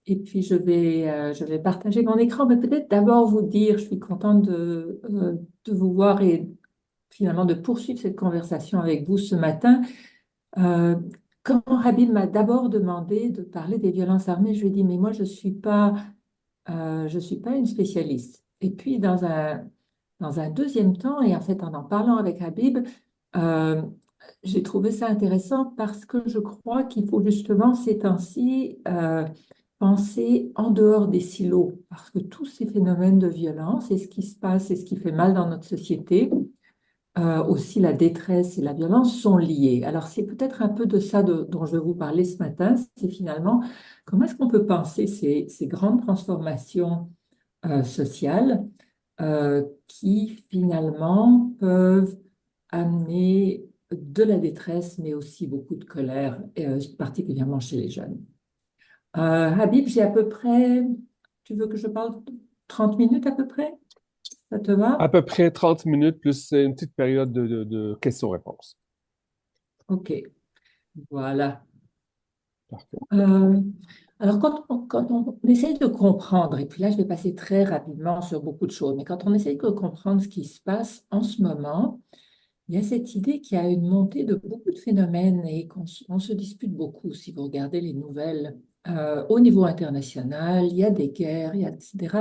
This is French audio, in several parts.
Et puis, je vais partager mon écran, mais peut-être d'abord vous dire, je suis contente de vous voir et finalement de poursuivre cette conversation avec vous ce matin. Euh, Quand Habib m'a d'abord demandé de parler des violences armées, je lui ai dit, mais moi, je suis pas une spécialiste. Et puis, dans un deuxième temps, et en fait, en parlant avec Habib, euh, j'ai trouvé ça intéressant parce que je crois qu'il faut justement ces temps-ci penser en dehors des silos, parce que tous ces phénomènes de violence et ce qui se passe et ce qui fait mal dans notre société, aussi la détresse et la violence sont liés. Alors c'est peut-être un peu de ça dont je vais vous parler ce matin, c'est finalement comment est-ce qu'on peut penser ces grandes transformations sociales qui finalement peuvent amener de la détresse, mais aussi beaucoup de colère, particulièrement chez les jeunes. Habib, j'ai à peu près, tu veux que je parle 30 minutes à peu près? Ça te À va? peu près 30 minutes plus une petite période de questions-réponses. Ok, voilà. Parfait. Euh, alors, quand on essaye de comprendre, et puis là, je vais passer très rapidement sur beaucoup de choses, mais quand on essaye de comprendre ce qui se passe en ce moment, il y a cette idée qu'il y a une montée de beaucoup de phénomènes et on se dispute beaucoup. Si vous regardez les nouvelles au niveau international, il y a des guerres, etc.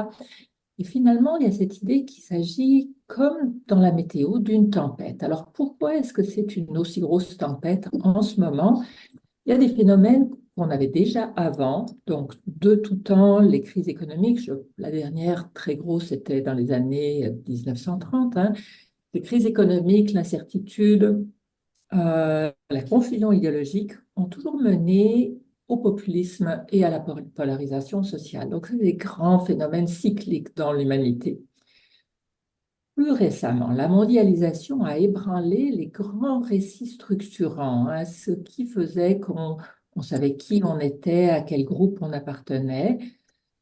Et finalement, il y a cette idée qu'il s'agit, comme dans la météo, d'une tempête. Alors, pourquoi est-ce que c'est une aussi grosse tempête en ce moment? Il y a des phénomènes qu'on avait déjà avant, donc de tout temps, les crises économiques. La dernière très grosse, c'était dans les années 1930, hein. Les crises économiques, l'incertitude, la confusion idéologique ont toujours mené au populisme et à la polarisation sociale. Donc, c'est des grands phénomènes cycliques dans l'humanité. Plus récemment, la mondialisation a ébranlé les grands récits structurants, hein, ce qui faisait on savait qui on était, à quel groupe on appartenait,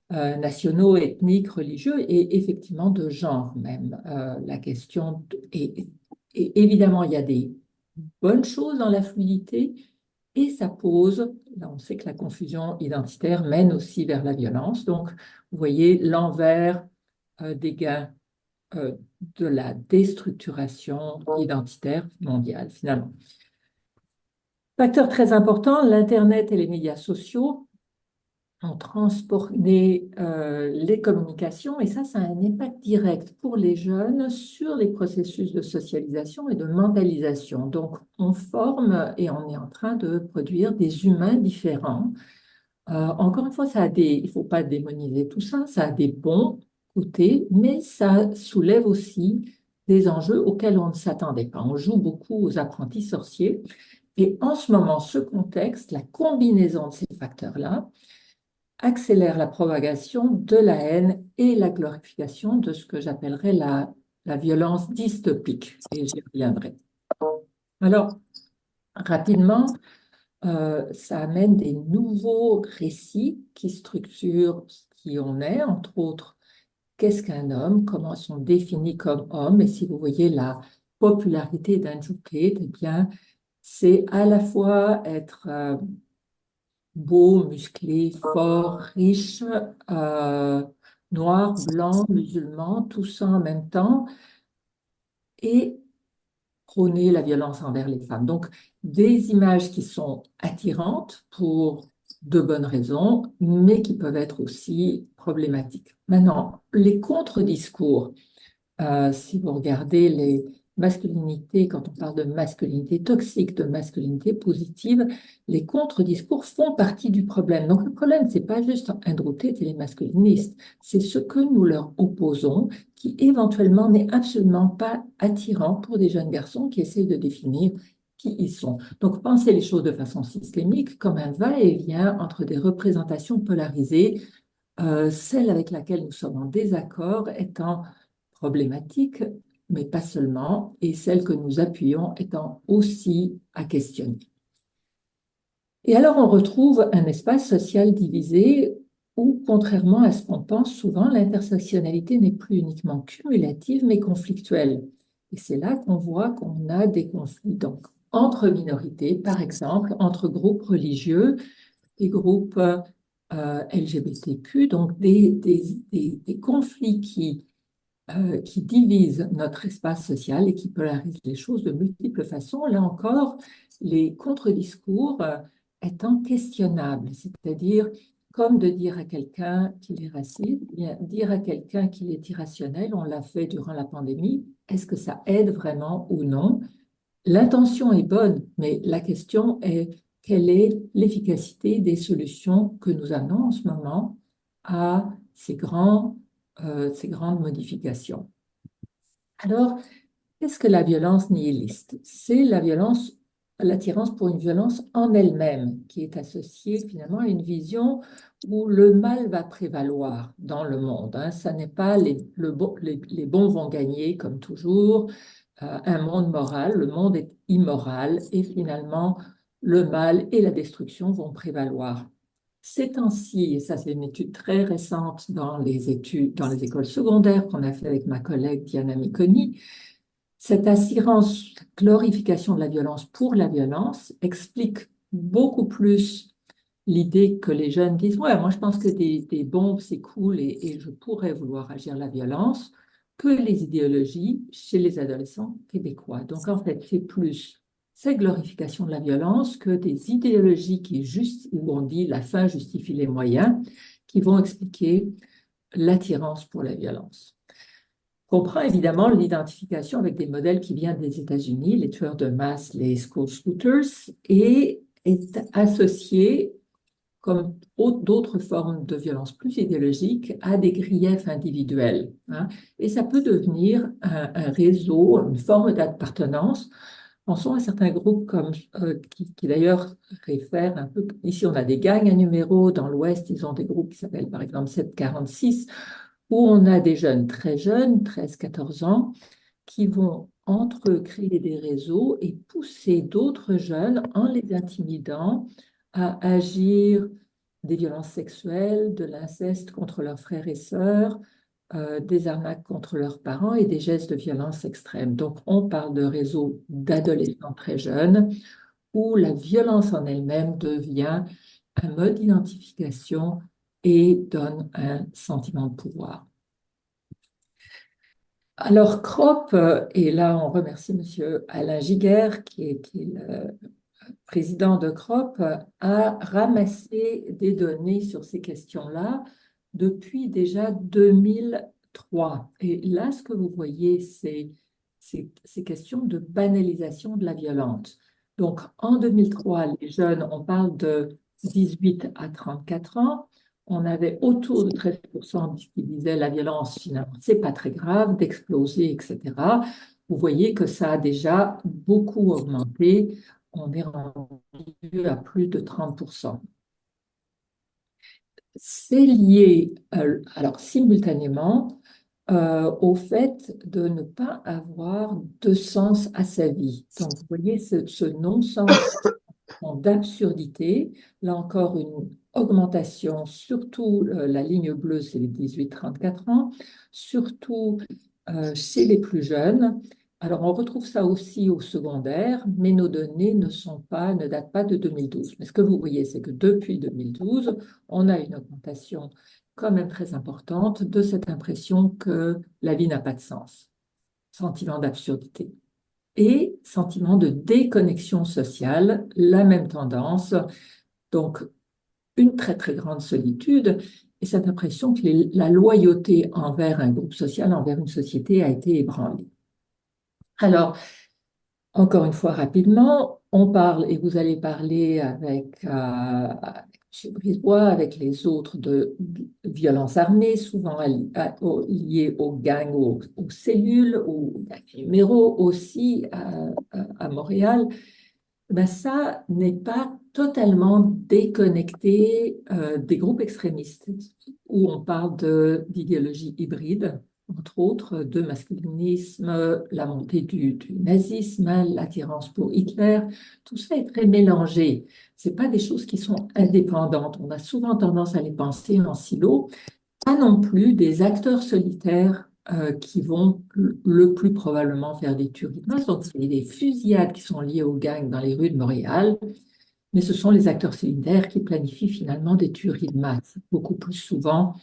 nationaux, ethniques, religieux et effectivement de genre même. La question et évidemment, il y a des bonnes choses dans la fluidité et ça pose, là on sait que la confusion identitaire mène aussi vers la violence. Donc, vous voyez l'envers des gains de la déstructuration identitaire mondiale, finalement. Facteur très important, l'Internet et les médias sociaux ont transformé les communications et ça a un impact direct pour les jeunes sur les processus de socialisation et de mentalisation. Donc, on forme et on est en train de produire des humains différents. Encore une fois, il ne faut pas démoniser tout ça, ça a des bons côtés, mais ça soulève aussi des enjeux auxquels on ne s'attendait pas. On joue beaucoup aux apprentis sorciers. Et en ce moment, ce contexte, la combinaison de ces facteurs-là, accélère la propagation de la haine et la glorification de ce que j'appellerais la violence dystopique. Et j'y reviendrai. Alors, rapidement, ça amène des nouveaux récits qui structurent qui on est, entre autres, qu'est-ce qu'un homme, comment sont définis comme hommes. Et si vous voyez la popularité d'Andrew Tate, eh bien, c'est à la fois être beau, musclé, fort, riche, euh, noir, blanc, musulman, tout ça en même temps, et prôner la violence envers les femmes. Donc, des images qui sont attirantes pour de bonnes raisons, mais qui peuvent être aussi problématiques. Maintenant, les contre-discours. Si vous regardez les masculinités, quand on parle de masculinité toxique, de masculinité positive, les contre-discours font partie du problème. Donc le problème, c'est pas juste Andrew Tate et les masculinistes, c'est ce que nous leur opposons, qui éventuellement n'est absolument pas attirant pour des jeunes garçons qui essayent de définir qui ils sont. Donc pensez les choses de façon systémique, comme un va-et-vient entre des représentations polarisées, celle avec laquelle nous sommes en désaccord étant problématique, mais pas seulement, et celle que nous appuyons étant aussi à questionner. Et alors on retrouve un espace social divisé où, contrairement à ce qu'on pense souvent, l'intersectionnalité n'est plus uniquement cumulative, mais conflictuelle. Et c'est là qu'on voit qu'on a des conflits, donc entre minorités, par exemple, entre groupes religieux et groupes LGBTQ, donc des conflits qui divisent notre espace social et qui polarisent les choses de multiples façons. Là encore, les contre-discours étant questionnables, c'est-à-dire comme de dire à quelqu'un qu'il est raciste, bien, dire à quelqu'un qu'il est irrationnel, on l'a fait durant la pandémie, est-ce que ça aide vraiment ou non? L'intention est bonne, mais la question est quelle est l'efficacité des solutions que nous amenons en ce moment à ces grandes modifications. Alors, qu'est-ce que la violence nihiliste? C'est la violence, l'attirance pour une violence en elle-même, qui est associée finalement à une vision où le mal va prévaloir dans le monde, hein. Ça n'est pas les bons vont gagner comme toujours, un monde moral, le monde est immoral et finalement le mal et la destruction vont prévaloir. Ces temps-ci, et ça c'est une étude très récente dans les écoles secondaires qu'on a fait avec ma collègue Diana Miconi, cette assurance, glorification de la violence pour la violence explique beaucoup plus l'idée que les jeunes disent, ouais, moi je pense que des bombes c'est cool et je pourrais vouloir agir la violence, que les idéologies chez les adolescents québécois. Donc en fait, c'est plus cette glorification de la violence que des idéologies où on dit la fin justifie les moyens, qui vont expliquer l'attirance pour la violence. On comprend évidemment l'identification avec des modèles qui viennent des États-Unis, les tueurs de masse, les school shooters, et est associé, comme d'autres formes de violence plus idéologiques, à des griefs individuels, hein. Et ça peut devenir un réseau, une forme d'appartenance. Pensons à certains groupes qui d'ailleurs réfèrent un peu, ici on a des gangs à numéros, dans l'Ouest ils ont des groupes qui s'appellent par exemple 746, où on a des jeunes très jeunes, 13-14 ans, qui vont entre eux créer des réseaux et pousser d'autres jeunes en les intimidant à agir des violences sexuelles, de l'inceste contre leurs frères et sœurs, des arnaques contre leurs parents et des gestes de violence extrême. Donc, on parle de réseaux d'adolescents très jeunes où la violence en elle-même devient un mode d'identification et donne un sentiment de pouvoir. Alors, CROP, et là on remercie Monsieur Alain Giguère, qui est le président de CROP, a ramassé des données sur ces questions-là depuis déjà 2003. Et là, ce que vous voyez, c'est ces questions de banalisation de la violence. Donc, en 2003, les jeunes, on parle de 18 à 34 ans, on avait autour de 13% qui disaient la violence, finalement, c'est pas très grave d'exploser, etc. Vous voyez que ça a déjà beaucoup augmenté. On est rendu à plus de 30%. C'est lié, alors simultanément, au fait de ne pas avoir de sens à sa vie. Donc, vous voyez ce non-sens d'absurdité. Là encore, une augmentation, surtout la ligne bleue, c'est les 18-34 ans, surtout chez les plus jeunes. Alors, on retrouve ça aussi au secondaire, mais nos données ne datent pas de 2012. Mais ce que vous voyez, c'est que depuis 2012, on a une augmentation quand même très importante de cette impression que la vie n'a pas de sens, sentiment d'absurdité et sentiment de déconnexion sociale, la même tendance. Donc, une très, très grande solitude et cette impression que la loyauté envers un groupe social, envers une société a été ébranlée. Alors, encore une fois, rapidement, on parle, et vous allez parler avec M. Brisebois, avec les autres de violences armées, souvent liées aux gangs, aux cellules, aux numéros aussi à Montréal. Ben ça n'est pas totalement déconnecté des groupes extrémistes, où on parle d'idéologie hybride, entre autres, de masculinisme, la montée du nazisme, hein, l'attirance pour Hitler. Tout ça est très mélangé. Ce pas des choses qui sont indépendantes. On a souvent tendance à les penser en silo, pas non plus des acteurs solitaires qui vont le plus probablement faire des tueries de masse. Donc, c'est des fusillades qui sont liées aux gangs dans les rues de Montréal. mais ce sont les acteurs solidaires qui planifient finalement des tueries de masse, beaucoup plus souvent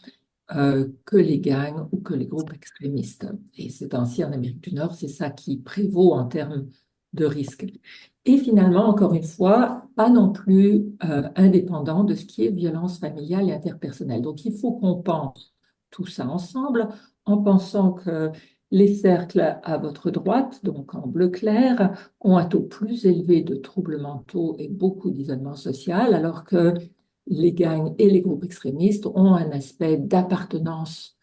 que les gangs ou que les groupes extrémistes. Et c'est ainsi en Amérique du Nord, c'est ça qui prévaut en termes de risque. Et finalement, encore une fois, pas non plus indépendant de ce qui est violence familiale et interpersonnelle. Donc, il faut qu'on pense tout ça ensemble en pensant que les cercles à votre droite, donc en bleu clair, ont un taux plus élevé de troubles mentaux et beaucoup d'isolement social, alors que les gangs et les groupes extrémistes ont un aspect d'appartenance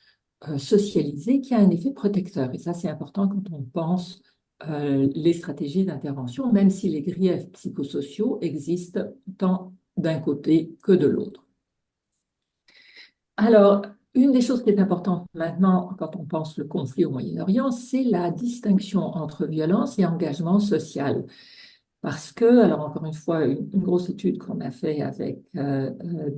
socialisée qui a un effet protecteur. Et ça, c'est important quand on pense les stratégies d'intervention, même si les griefs psychosociaux existent tant d'un côté que de l'autre. Alors, une des choses qui est importante maintenant quand on pense le conflit au Moyen-Orient, c'est la distinction entre violence et engagement social. Parce que, alors encore une fois, une grosse étude qu'on a fait avec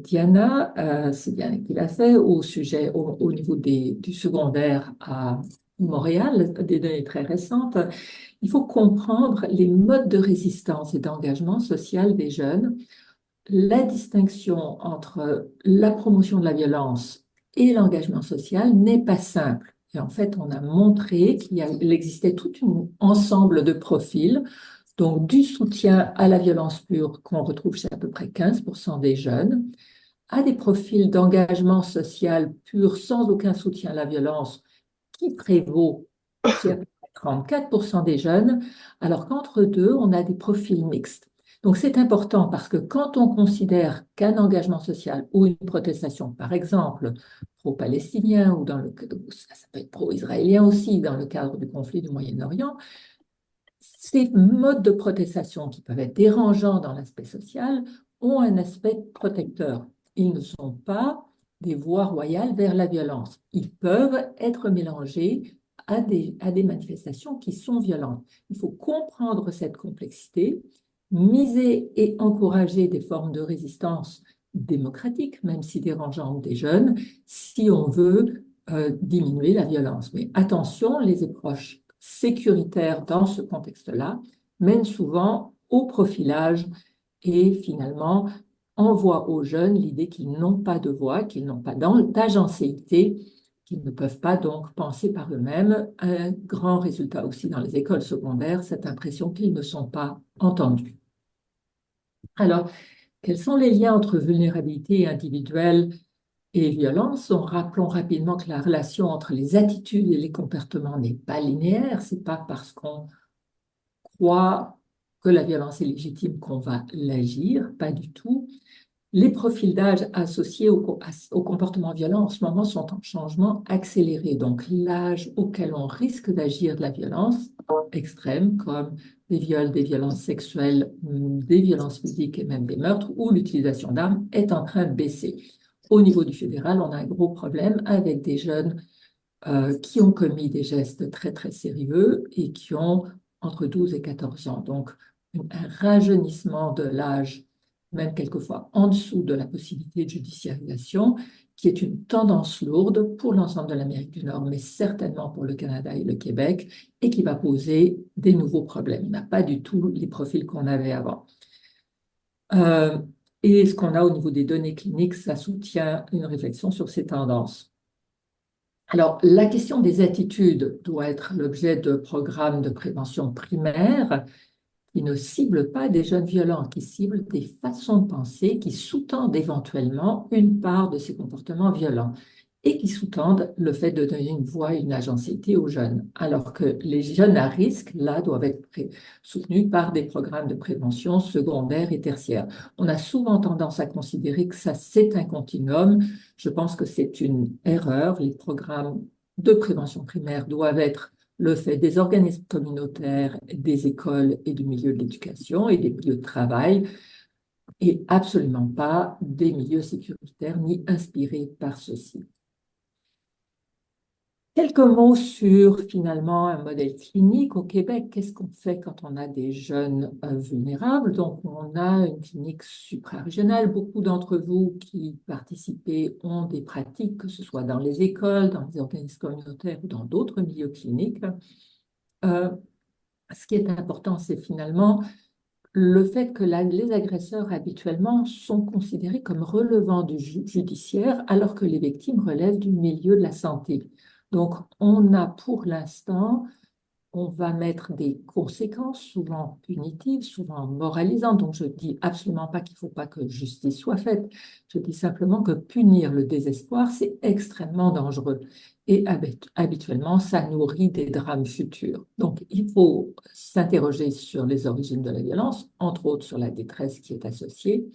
Diana, c'est Diana qui l'a fait, au sujet, au niveau du secondaire à Montréal, des données très récentes, il faut comprendre les modes de résistance et d'engagement social des jeunes, la distinction entre la promotion de la violence et l'engagement social n'est pas simple. Et en fait, on a montré qu'il existait tout un ensemble de profils, donc du soutien à la violence pure qu'on retrouve chez à peu près 15% des jeunes, à des profils d'engagement social pur sans aucun soutien à la violence qui prévaut chez à peu près 34% des jeunes, alors qu'entre deux, on a des profils mixtes. Donc c'est important parce que quand on considère qu'un engagement social ou une protestation, par exemple, pro-palestinien ou ça peut être pro-israélien aussi dans le cadre du conflit du Moyen-Orient, ces modes de protestation qui peuvent être dérangeants dans l'aspect social ont un aspect protecteur. Ils ne sont pas des voies royales vers la violence. Ils peuvent être mélangés à des manifestations qui sont violentes. Il faut comprendre cette complexité, miser et encourager des formes de résistance démocratique, même si dérangeantes des jeunes, si on veut diminuer la violence. Mais attention, les approches sécuritaires dans ce contexte-là mènent souvent au profilage et finalement envoient aux jeunes l'idée qu'ils n'ont pas de voix, qu'ils n'ont pas d'agencéité, qu'ils ne peuvent pas donc penser par eux-mêmes. Un grand résultat aussi dans les écoles secondaires, cette impression qu'ils ne sont pas entendus. Alors, quels sont les liens entre vulnérabilité individuelle et violence? Rappelons rapidement que la relation entre les attitudes et les comportements n'est pas linéaire. C'est pas parce qu'on croit que la violence est légitime qu'on va l'agir, pas du tout. Les profils d'âge associés au comportement violent en ce moment sont en changement accéléré. Donc, l'âge auquel on risque d'agir de la violence extrême, comme des viols, des violences sexuelles, des violences physiques et même des meurtres, ou l'utilisation d'armes, est en train de baisser. Au niveau du fédéral, on a un gros problème avec des jeunes qui ont commis des gestes très, très sérieux et qui ont entre 12 et 14 ans. Donc, un rajeunissement de l'âge, même quelquefois en dessous de la possibilité de judiciarisation, qui est une tendance lourde pour l'ensemble de l'Amérique du Nord, mais certainement pour le Canada et le Québec, et qui va poser des nouveaux problèmes. On n'a pas du tout les profils qu'on avait avant. Et ce qu'on a au niveau des données cliniques, ça soutient une réflexion sur ces tendances. Alors, la question des attitudes doit être l'objet de programmes de prévention primaire qui ne ciblent pas des jeunes violents, qui ciblent des façons de penser qui sous-tendent éventuellement une part de ces comportements violents et qui sous-tendent le fait de donner une voix et une agencité aux jeunes, alors que les jeunes à risque, là, doivent être soutenus par des programmes de prévention secondaires et tertiaires. On a souvent tendance à considérer que ça, c'est un continuum. Je pense que c'est une erreur. Les programmes de prévention primaire doivent être le fait des organismes communautaires, des écoles et du milieu de l'éducation et des milieux de travail, et absolument pas des milieux sécuritaires ni inspirés par ceux-ci. Quelques mots sur finalement un modèle clinique au Québec. Qu'est-ce qu'on fait quand on a des jeunes vulnérables? Donc, on a une clinique suprarégionale. Beaucoup d'entre vous qui participez ont des pratiques, que ce soit dans les écoles, dans les organismes communautaires ou dans d'autres milieux cliniques. Ce qui est important, c'est finalement le fait que les agresseurs habituellement sont considérés comme relevant du judiciaire alors que les victimes relèvent du milieu de la santé. Donc, on a pour l'instant on va mettre des conséquences souvent punitives, souvent moralisantes. Donc, je ne dis absolument pas qu'il ne faut pas que justice soit faite. Je dis simplement que punir le désespoir, c'est extrêmement dangereux. Et habituellement, ça nourrit des drames futurs. Donc, il faut s'interroger sur les origines de la violence, entre autres sur la détresse qui est associée,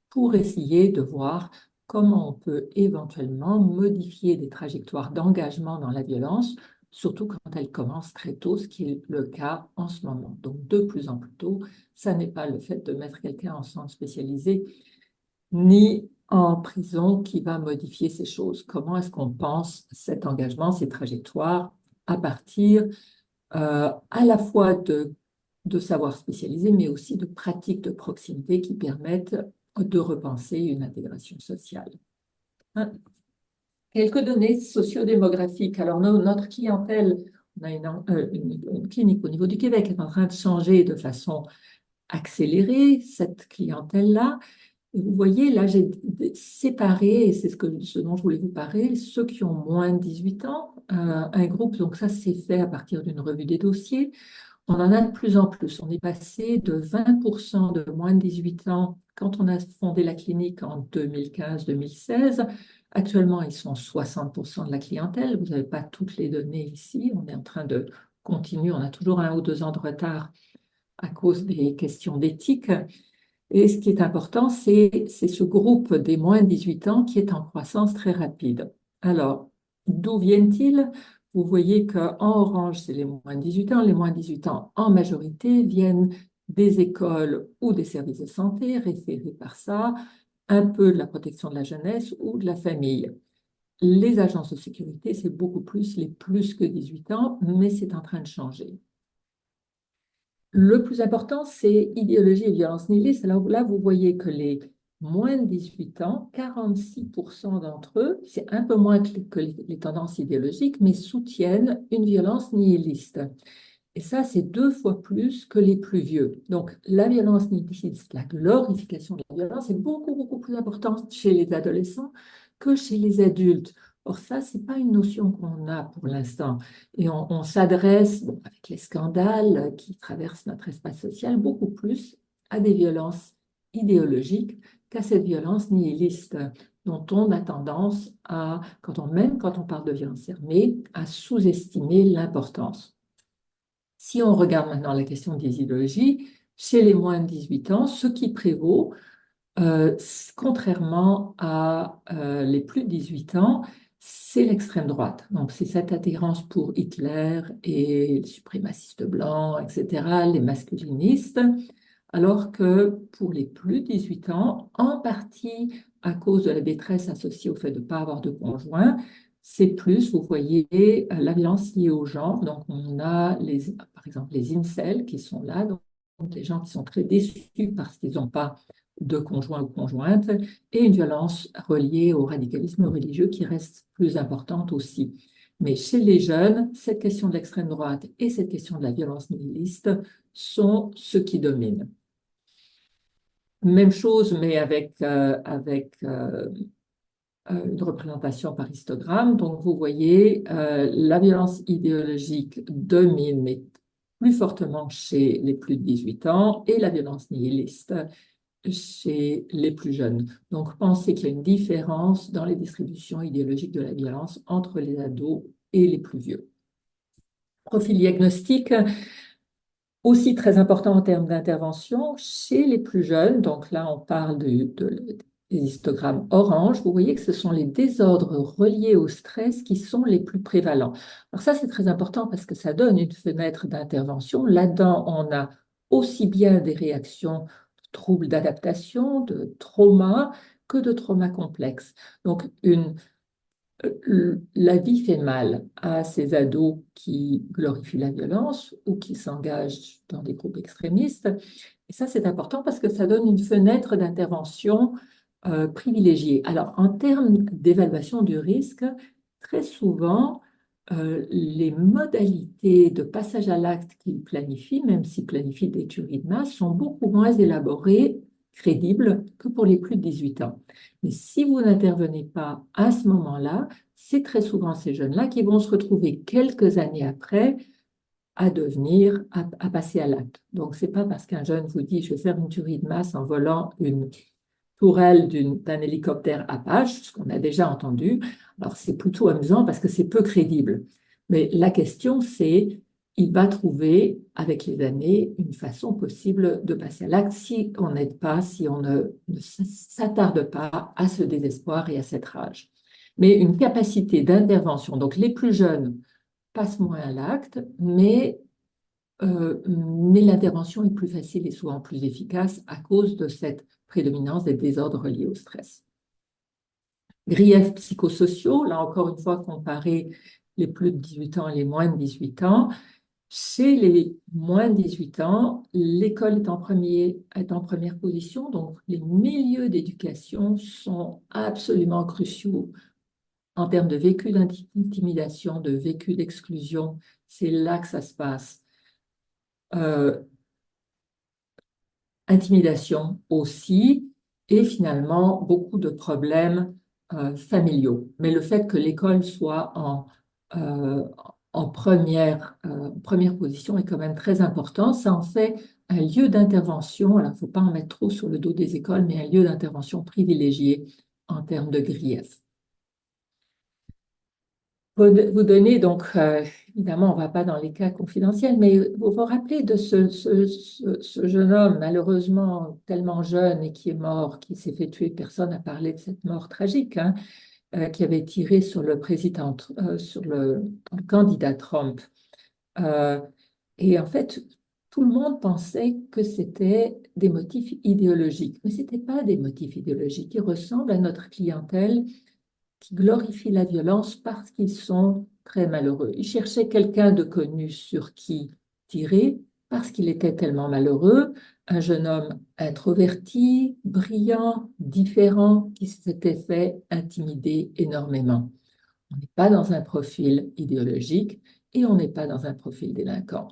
pour essayer de voir comment on peut éventuellement modifier des trajectoires d'engagement dans la violence, surtout quand elle commence très tôt, ce qui est le cas en ce moment. Donc, de plus en plus tôt, ça n'est pas le fait de mettre quelqu'un en centre spécialisé, ni en prison qui va modifier ces choses. Comment est-ce qu'on pense cet engagement, ces trajectoires, à partir à la fois de savoirs spécialisés, mais aussi de pratiques de proximité qui permettent de repenser une intégration sociale. Hein. Quelques données sociodémographiques. Alors, notre clientèle, on a une clinique au niveau du Québec qui est en train de changer de façon accélérée, cette clientèle-là. Et vous voyez, là, j'ai séparé, et c'est ce dont je voulais vous parler, ceux qui ont moins de 18 ans, un groupe, donc ça c'est fait à partir d'une revue des dossiers. On en a de plus en plus. On est passé de 20% de moins de 18 ans quand on a fondé la clinique en 2015-2016. Actuellement, ils sont 60% de la clientèle. Vous n'avez pas toutes les données ici. On est en train de continuer. On a toujours 1 ou 2 ans de retard à cause des questions d'éthique. Et ce qui est important, c'est ce groupe des moins de 18 ans qui est en croissance très rapide. Alors, d'où viennent-ils? Vous voyez qu'en orange, c'est les moins de 18 ans. Les moins de 18 ans, en majorité, viennent des écoles ou des services de santé référés par ça, un peu de la protection de la jeunesse ou de la famille. Les agences de sécurité, c'est beaucoup plus, les plus que 18 ans, mais c'est en train de changer. Le plus important, c'est idéologie et violence nihiliste. Alors là, vous voyez que les moins de 18 ans, 46% d'entre eux, c'est un peu moins que les tendances idéologiques, mais soutiennent une violence nihiliste. Et ça, c'est 2 fois plus que les plus vieux. Donc, la violence nihiliste, la glorification de la violence est beaucoup, beaucoup plus importante chez les adolescents que chez les adultes. Or, ça, ce n'est pas une notion qu'on a pour l'instant. Et on s'adresse, avec les scandales qui traversent notre espace social, beaucoup plus à des violences idéologiques qu'à cette violence nihiliste dont on a tendance à, même quand on parle de violence armée, à sous-estimer l'importance. Si on regarde maintenant la question des idéologies, chez les moins de 18 ans, ce qui prévaut, contrairement à les plus de 18 ans, c'est l'extrême droite. Donc, c'est cette attirance pour Hitler et les suprémacistes blancs, etc., les masculinistes, alors que pour les plus de 18 ans, en partie à cause de la détresse associée au fait de ne pas avoir de conjoint, c'est plus, vous voyez, la violence liée au genre. Donc, on a, par exemple, les incels qui sont là, donc les gens qui sont très déçus parce qu'ils n'ont pas de conjoint ou conjointe, et une violence reliée au radicalisme religieux qui reste plus importante aussi. Mais chez les jeunes, cette question de l'extrême droite et cette question de la violence nihiliste sont ceux qui dominent. Même chose, mais avec une représentation par histogramme. Donc, vous voyez, la violence idéologique domine, mais plus fortement chez les plus de 18 ans, et la violence nihiliste chez les plus jeunes. Donc, pensez qu'il y a une différence dans les distributions idéologiques de la violence entre les ados et les plus vieux. Profil diagnostique, aussi très important en termes d'intervention, chez les plus jeunes, donc là on parle des histogrammes orange, vous voyez que ce sont les désordres reliés au stress qui sont les plus prévalents. Alors ça c'est très important parce que ça donne une fenêtre d'intervention. Là-dedans, on a aussi bien des réactions de troubles d'adaptation, de trauma, que de traumas complexes. Donc la vie fait mal à ces ados qui glorifient la violence ou qui s'engagent dans des groupes extrémistes. Et ça, c'est important parce que ça donne une fenêtre d'intervention privilégiée. Alors, en termes d'évaluation du risque, très souvent, les modalités de passage à l'acte qu'ils planifient, même s'ils planifient des tueries de masse, sont beaucoup moins élaborées, crédibles que pour les plus de 18 ans. Mais si vous n'intervenez pas à ce moment-là, c'est très souvent ces jeunes-là qui vont se retrouver quelques années après à passer à l'acte. Donc, c'est pas parce qu'un jeune vous dit, je vais faire une tuerie de masse en volant une tourelle d'un hélicoptère Apache, ce qu'on a déjà entendu. Alors, c'est plutôt amusant parce que c'est peu crédible. Mais la question, c'est, il va trouver, avec les années, une façon possible de passer à l'acte si on n'aide pas, si on ne s'attarde pas à ce désespoir et à cette rage. Mais une capacité d'intervention, donc les plus jeunes passent moins à l'acte, mais l'intervention est plus facile et souvent plus efficace à cause de cette prédominance des désordres liés au stress. Griefs psychosociaux, là encore une fois, comparer les plus de 18 ans et les moins de 18 ans. Chez les moins de 18 ans, l'école est en première position, donc les milieux d'éducation sont absolument cruciaux en termes de vécu d'intimidation, de vécu d'exclusion. C'est là que ça se passe. Intimidation aussi, et finalement beaucoup de problèmes familiaux. Mais le fait que l'école soit euh, en première position est quand même très important. Ça en fait un lieu d'intervention. Alors, il ne faut pas en mettre trop sur le dos des écoles, mais un lieu d'intervention privilégié en termes de grief. Vous donnez donc, évidemment, on ne va pas dans les cas confidentiels, mais vous vous rappelez de ce jeune homme, malheureusement tellement jeune et qui est mort, qui s'est fait tuer, personne n'a parlé de cette mort tragique, hein, qui avait tiré sur le président, sur le candidat Trump. Euh, et en fait, tout le monde pensait que c'était des motifs idéologiques, mais ce n'était pas des motifs idéologiques. Ils ressemblent à notre clientèle qui glorifient la violence parce qu'ils sont très malheureux. Ils cherchaient quelqu'un de connu sur qui tirer parce qu'il était tellement malheureux, un jeune homme introverti, brillant, différent, qui s'était fait intimider énormément. On n'est pas dans un profil idéologique et on n'est pas dans un profil délinquant.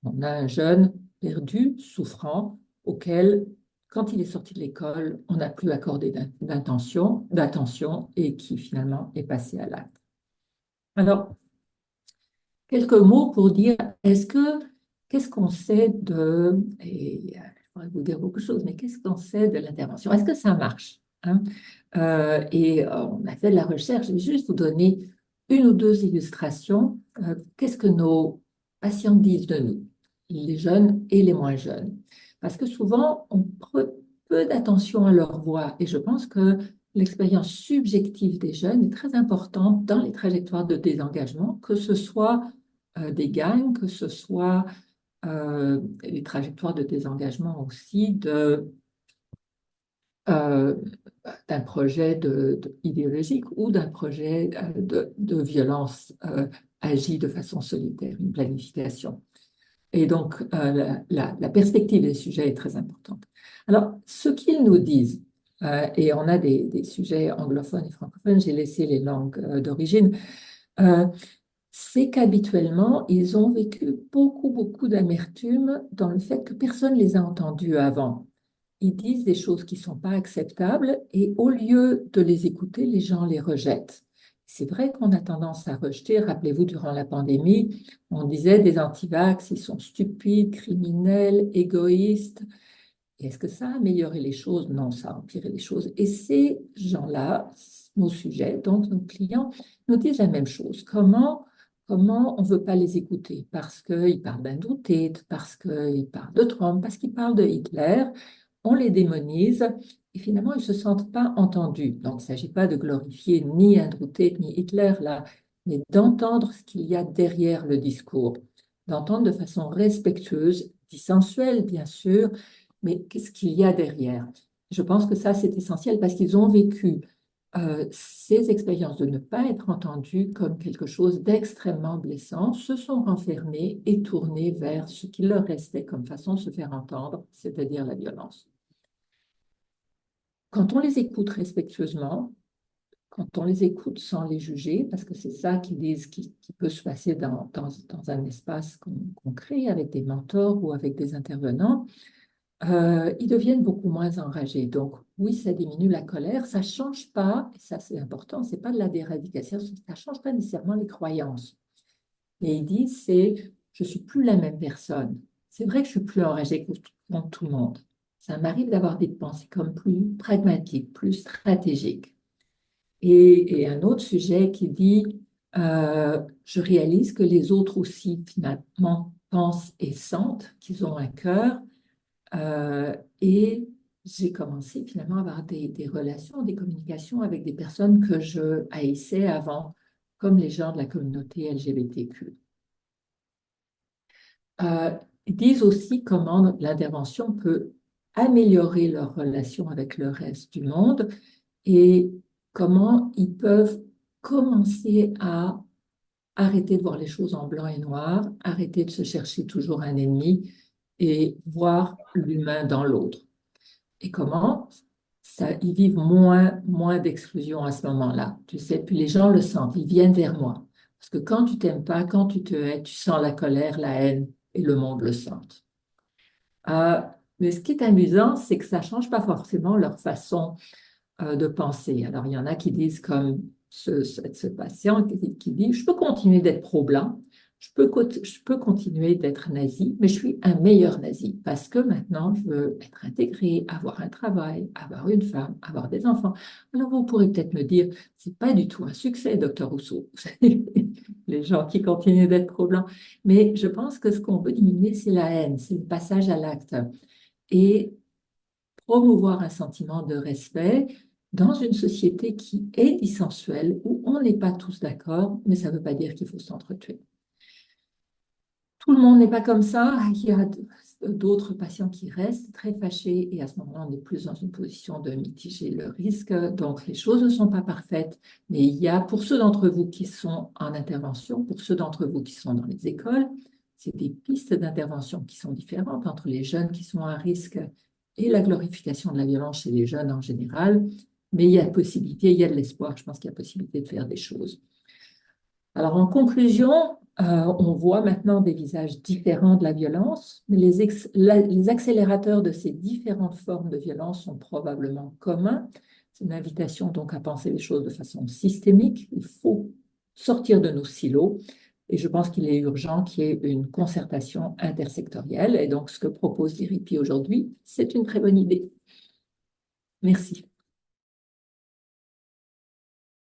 On a un jeune perdu, souffrant, auquel, quand il est sorti de l'école, on n'a plus accordé d'attention et qui finalement est passé à l'acte. Alors, quelques mots pour dire, qu'est-ce qu'on sait je pourrais vous dire beaucoup de choses, mais qu'est-ce qu'on sait de l'intervention? Est-ce que ça marche, hein? On a fait de la recherche, je vais juste vous donner une ou deux illustrations. Qu'est-ce que nos patients disent de nous, les jeunes et les moins jeunes? Parce que souvent, on prête peu d'attention à leur voix, et je pense que l'expérience subjective des jeunes est très importante dans les trajectoires de désengagement, que ce soit des gangs, que ce soit les trajectoires de désengagement aussi euh, d'un projet idéologique ou d'un projet de violence agi de façon solitaire, une planification. Et donc, la perspective des sujets est très importante. Alors, ce qu'ils nous disent, et on a des sujets anglophones et francophones, j'ai laissé les langues d'origine, c'est qu'habituellement, ils ont vécu beaucoup, beaucoup d'amertume dans le fait que personne ne les a entendus avant. Ils disent des choses qui ne sont pas acceptables et au lieu de les écouter, les gens les rejettent. C'est vrai qu'on a tendance à rejeter. Rappelez-vous, durant la pandémie, on disait des antivax, ils sont stupides, criminels, égoïstes. Et est-ce que ça a amélioré les choses? Non, ça a empiré les choses. Et ces gens-là, nos sujets, donc nos clients, nous disent la même chose. Comment on ne veut pas les écouter? Parce qu'ils parlent d'Indouté, parce qu'ils parlent de Trump, parce qu'ils parlent de Hitler. On les démonise et finalement, ils ne se sentent pas entendus. Donc, il ne s'agit pas de glorifier ni Indouté ni Hitler, là, mais d'entendre ce qu'il y a derrière le discours, d'entendre de façon respectueuse, dissensuelle, bien sûr, mais qu'est-ce qu'il y a derrière? Je pense que ça, c'est essentiel parce qu'ils ont vécu ces expériences de ne pas être entendus comme quelque chose d'extrêmement blessant, se sont renfermés et tournés vers ce qui leur restait comme façon de se faire entendre, c'est-à-dire la violence. Quand on les écoute respectueusement, quand on les écoute sans les juger, parce que c'est ça qu'ils disent qui peut se passer dans un espace qu'on crée avec des mentors ou avec des intervenants, ils deviennent beaucoup moins enragés. Donc, oui, ça diminue la colère, ça ne change pas, et ça c'est important, ce n'est pas de la déradication, ça ne change pas nécessairement les croyances. Et ils disent, je ne suis plus la même personne. C'est vrai que je suis plus enragée contre tout le monde. Ça m'arrive d'avoir des pensées comme plus pragmatiques, plus stratégiques. Et un autre sujet qui dit, je réalise que les autres aussi finalement pensent et sentent qu'ils ont un cœur. Et j'ai commencé finalement à avoir des relations, des communications avec des personnes que je haïssais avant, comme les gens de la communauté LGBTQ. Ils disent aussi comment l'intervention peut améliorer leur relation avec le reste du monde et comment ils peuvent commencer à arrêter de voir les choses en blanc et noir, arrêter de se chercher toujours un ennemi et voir l'humain dans l'autre. Et comment ça, ils vivent moins d'exclusion à ce moment-là. Tu sais, puis les gens le sentent, ils viennent vers moi. Parce que quand tu t'aimes pas, quand tu te hais, tu sens la colère, la haine, et le monde le sent. Euh, mais ce qui est amusant, c'est que ça ne change pas forcément leur façon de penser. Alors, il y en a qui disent comme ce patient qui dit, je peux continuer d'être pro-blanc, je peux continuer d'être nazi, mais je suis un meilleur nazi parce que maintenant, je veux être intégré, avoir un travail, avoir une femme, avoir des enfants. Alors, vous pourrez peut-être me dire, c'est pas du tout un succès, docteur Rousseau, les gens qui continuent d'être pro-blanc. Mais je pense que ce qu'on veut diminuer, c'est la haine, c'est le passage à l'acte. Et promouvoir un sentiment de respect dans une société qui est dissensuelle, où on n'est pas tous d'accord, mais ça ne veut pas dire qu'il faut s'entretuer. Tout le monde n'est pas comme ça. Il y a d'autres patients qui restent très fâchés et à ce moment-là, on est plus dans une position de mitiger le risque. Donc, les choses ne sont pas parfaites, mais il y a, pour ceux d'entre vous qui sont en intervention, pour ceux d'entre vous qui sont dans les écoles, c'est des pistes d'intervention qui sont différentes entre les jeunes qui sont à risque et la glorification de la violence chez les jeunes en général. Mais il y a possibilité, il y a de l'espoir. Je pense qu'il y a possibilité de faire des choses. Alors, en conclusion, on voit maintenant des visages différents de la violence, mais les accélérateurs de ces différentes formes de violence sont probablement communs. C'est une invitation donc à penser les choses de façon systémique. Il faut sortir de nos silos et je pense qu'il est urgent qu'il y ait une concertation intersectorielle. Et donc, ce que propose l'IRIPI aujourd'hui, c'est une très bonne idée. Merci.